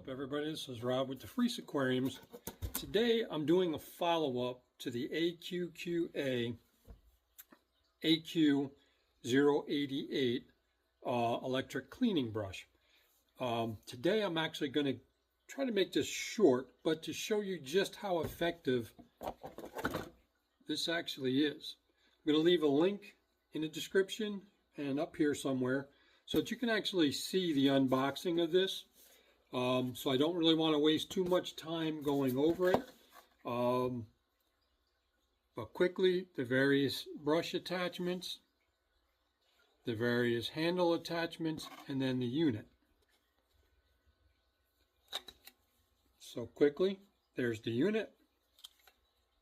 up, everybody? This is Rob with the Freeze Aquariums. Today I'm doing a follow-up to the AQQA AQ088 electric cleaning brush. Today I'm actually going to try to make this short, but to show you just how effective this actually is. I'm going to leave a link in the description and up here somewhere so that you can actually see the unboxing of this. So I don't really want to waste too much time going over it. But quickly, the various brush attachments, the various handle attachments, and then the unit. So quickly, there's the unit.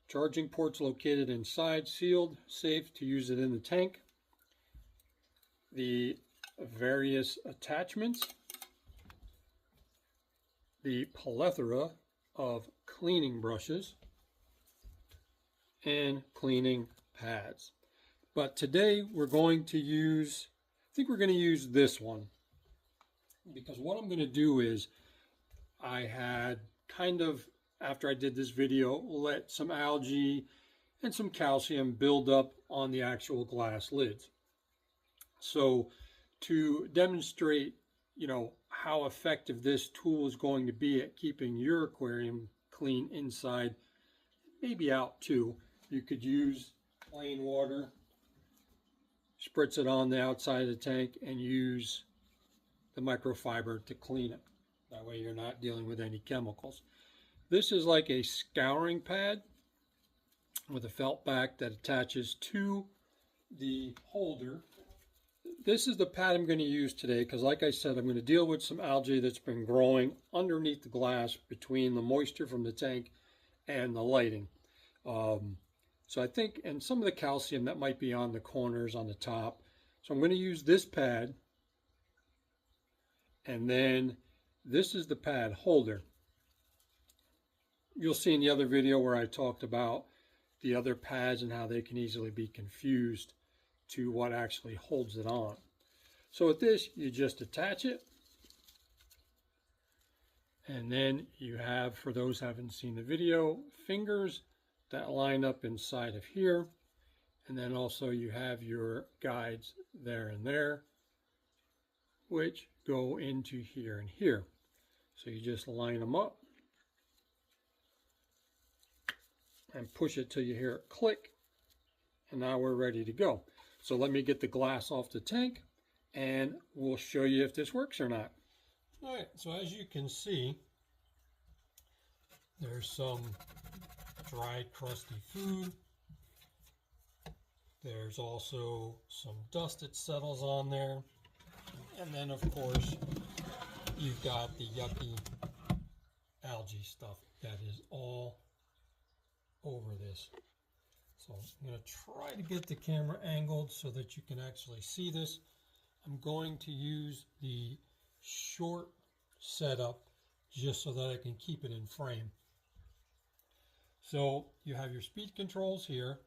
Charging ports located inside, sealed, safe to use it in the tank. The various attachments. The plethora of cleaning brushes and cleaning pads. But today we're going to use, I think we're going to use this one, because what I'm going to do is I had kind of, after I did this video, let some algae and some calcium build up on the actual glass lids. So to demonstrate, how effective this tool is going to be at keeping your aquarium clean inside, maybe out too. You could use plain water, spritz it on the outside of the tank, and use the microfiber to clean it. That way you're not dealing with any chemicals. This is like a scouring pad with a felt back that attaches to the holder. This is the pad I'm going to use today because, like I said, I'm going to deal with some algae that's been growing underneath the glass between the moisture from the tank and the lighting. So I think, and some of the calcium that might be on the corners on the top. So I'm going to use this pad. And then this is the pad holder. You'll see in the other video where I talked about the other pads and how they can easily be confused to what actually holds it on. So with this, you just attach it, and then you have, for those who haven't seen the video, fingers that line up inside of here, and then also you have your guides there and there, which go into here and here. So you just line them up and push it till you hear it click, and now we're ready to go. So let me get the glass off the tank and we'll show you if this works or not. All right, so as you can see, there's some dried crusty food. There's also some dust that settles on there. And then of course, you've got the yucky algae stuff that is all over this. So I'm going to try to get the camera angled so that you can actually see this. I'm going to use the short setup just so that I can keep it in frame. So you have your speed controls here.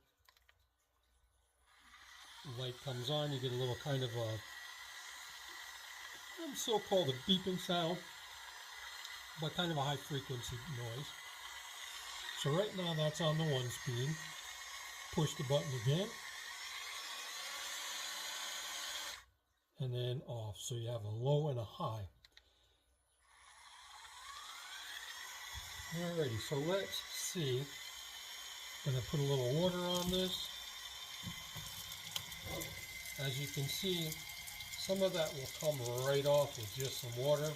The light comes on, you get a little kind of a so-called a beeping sound, but kind of a high frequency noise. So right now that's on the 1 speed. Push the button again, and then off. So you have a low and a high. Alrighty, so let's see. I'm going to put a little water on this. As you can see, some of that will come right off with just some water.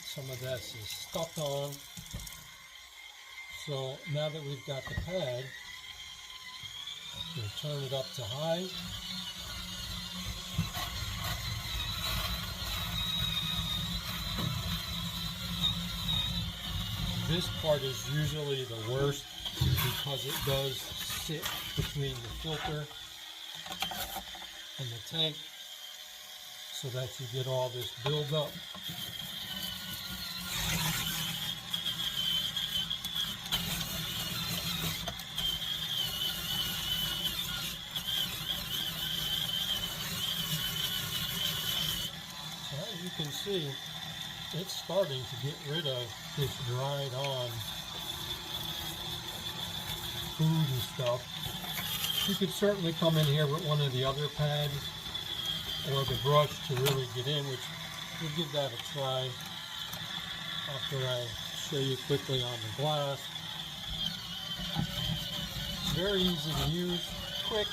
Some of that's just stuck on. So now that we've got the pad, we'll turn it up to high. This part is usually the worst because it does sit between the filter and the tank so that you get all this buildup. As you can see, it's starting to get rid of this dried on food and stuff. You could certainly come in here with one of the other pads or the brush to really get in, which we'll give that a try after I show you quickly on the glass. Very easy to use, quick.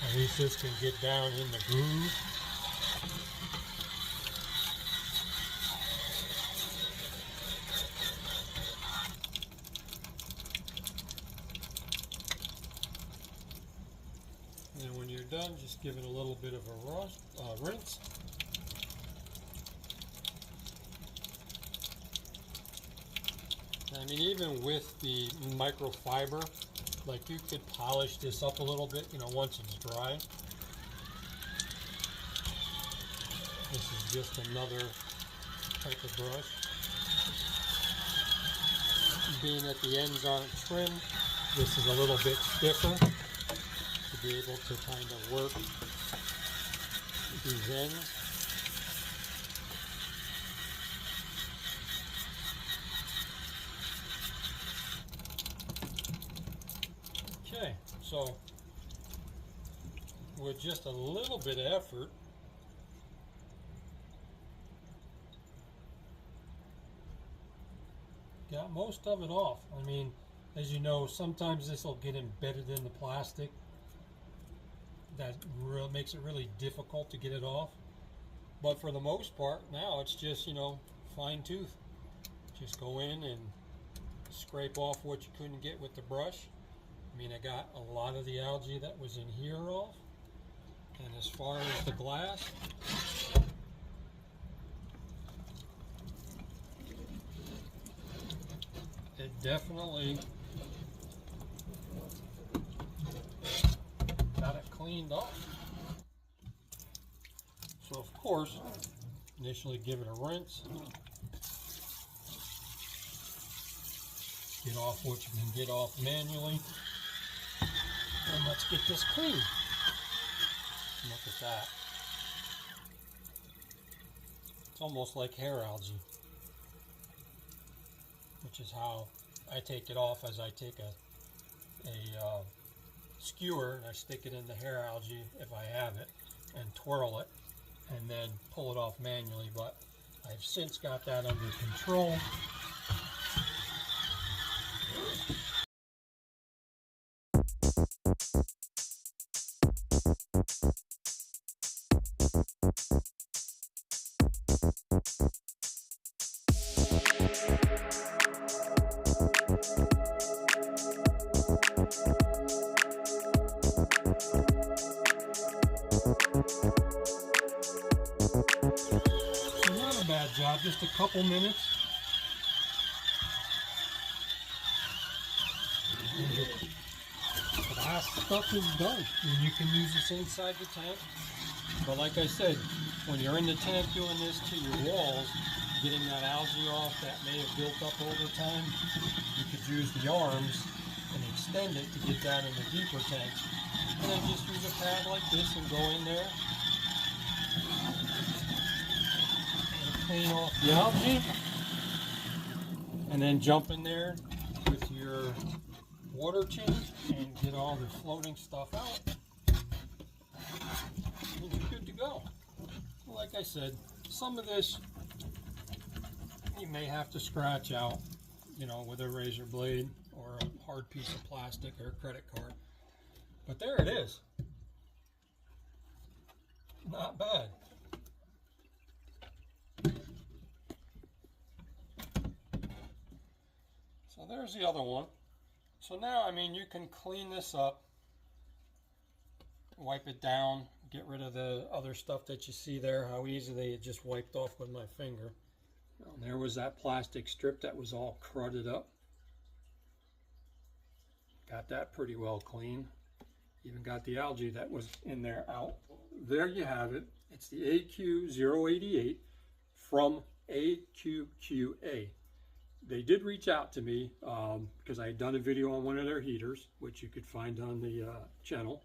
At least this can get down in the groove. And when you're done, just give it a little bit of a rinse. I mean, even with the microfiber, like you could polish this up a little bit, you know, once it's dry. This is just another type of brush. Being that the ends aren't trimmed, this is a little bit stiffer to be able to kind of work these ends. Okay, so with just a little bit of effort, got most of it off. I mean, as you know, sometimes this will get embedded in the plastic. That makes it really difficult to get it off. But for the most part, now it's just, you know, fine tooth. Just go in and scrape off what you couldn't get with the brush. I mean, I got a lot of the algae that was in here off. And as far as the glass, it definitely got it cleaned off. So of course, initially give it a rinse. Get off what you can get off manually. And let's get this clean. Look at that. It's almost like hair algae, which is how I take it off, as I take a skewer and I stick it in the hair algae if I have it and twirl it and then pull it off manually. But I've since got that under control. So not a bad job, just a couple minutes. And the last stuff is done. And you can use this inside the tank. But like I said, when you're in the tank doing this to your walls, getting that algae off that may have built up over time, you could use the arms and extend extend it to get down in the deeper tanks. And then just use a pad like this and go in there and clean off the algae. And then jump in there with your water change and get all the floating stuff out. And you're good to go. Like I said, some of this you may have to scratch out, you know, with a razor blade or a hard piece of plastic or a credit card. But there it is. Not bad. So there's the other one. So now, I mean, you can clean this up, wipe it down, get rid of the other stuff that you see there, how easily it just wiped off with my finger. And there was that plastic strip that was all crudded up. Got that pretty well clean. Even got the algae that was in there out. There you have it. It's the AQ088 from AQQA. They did reach out to me because I had done a video on one of their heaters, which you could find on the channel.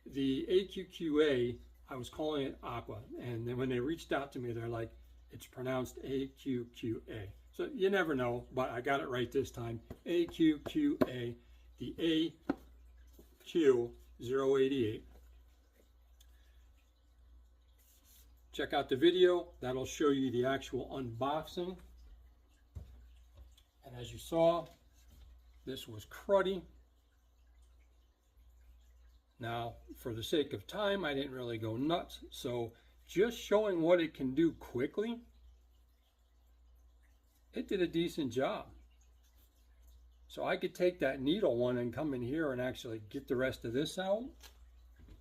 The AQQA, I was calling it Aqua, and then when they reached out to me, they're like, it's pronounced AQQA. So you never know, but I got it right this time. AQQA, the AQ088. Check out the video. That'll show you the actual unboxing. And as you saw, this was cruddy. Now, for the sake of time, I didn't really go nuts. So just showing what it can do quickly, it did a decent job. So I could take that needle one and come in here and actually get the rest of this out.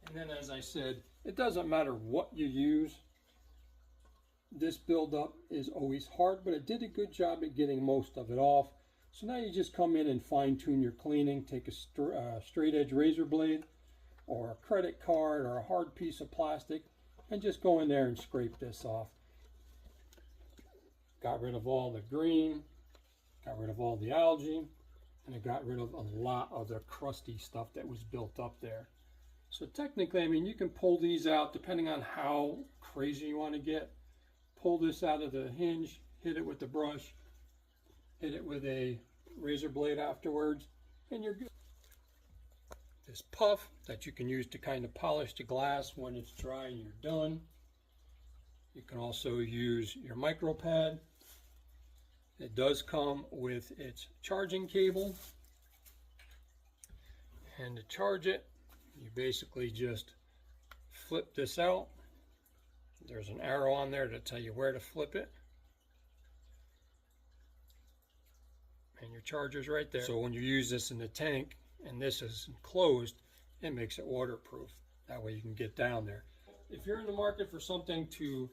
And then, as I said, it doesn't matter what you use. This buildup is always hard, but it did a good job at getting most of it off. So now you just come in and fine tune your cleaning. Take a straight edge razor blade or a credit card or a hard piece of plastic and just go in there and scrape this off. Got rid of all the green, got rid of all the algae, and it got rid of a lot of the crusty stuff that was built up there. So technically, I mean, you can pull these out depending on how crazy you want to get. Pull this out of the hinge, hit it with the brush, hit it with a razor blade afterwards, and you're good. This puff that you can use to kind of polish the glass when it's dry and you're done. You can also use your micro pad. It does come with its charging cable. And to charge it, you basically just flip this out. There's an arrow on there to tell you where to flip it. And your charger's right there. So when you use this in the tank and this is enclosed, it makes it waterproof. That way you can get down there. If you're in the market for something to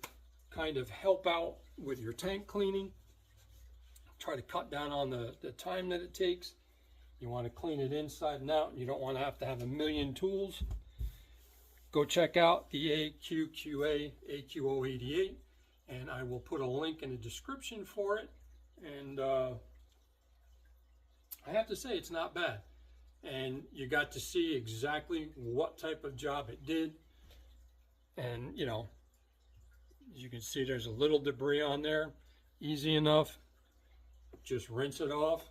kind of help out with your tank cleaning, try to cut down on the time that it takes. You want to clean it inside and out, and you don't want to have a million tools. Go check out the AQQA AQ088, and I will put a link in the description for it. And I have to say, it's not bad. And you got to see exactly what type of job it did. And, you know, as you can see, there's a little debris on there. Easy enough. Just rinse it off,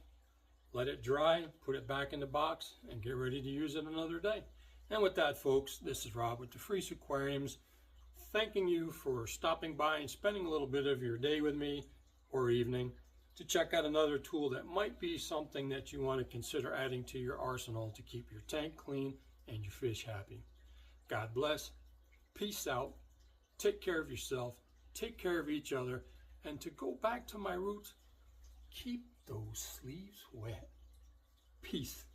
let it dry, put it back in the box, and get ready to use it another day. And with that, folks, this is Rob with the Freeze Aquariums, thanking you for stopping by and spending a little bit of your day with me or evening to check out another tool that might be something that you want to consider adding to your arsenal to keep your tank clean and your fish happy. God bless. Peace out. Take care of yourself. Take care of each other. And to go back to my roots, keep those sleeves wet. Peace.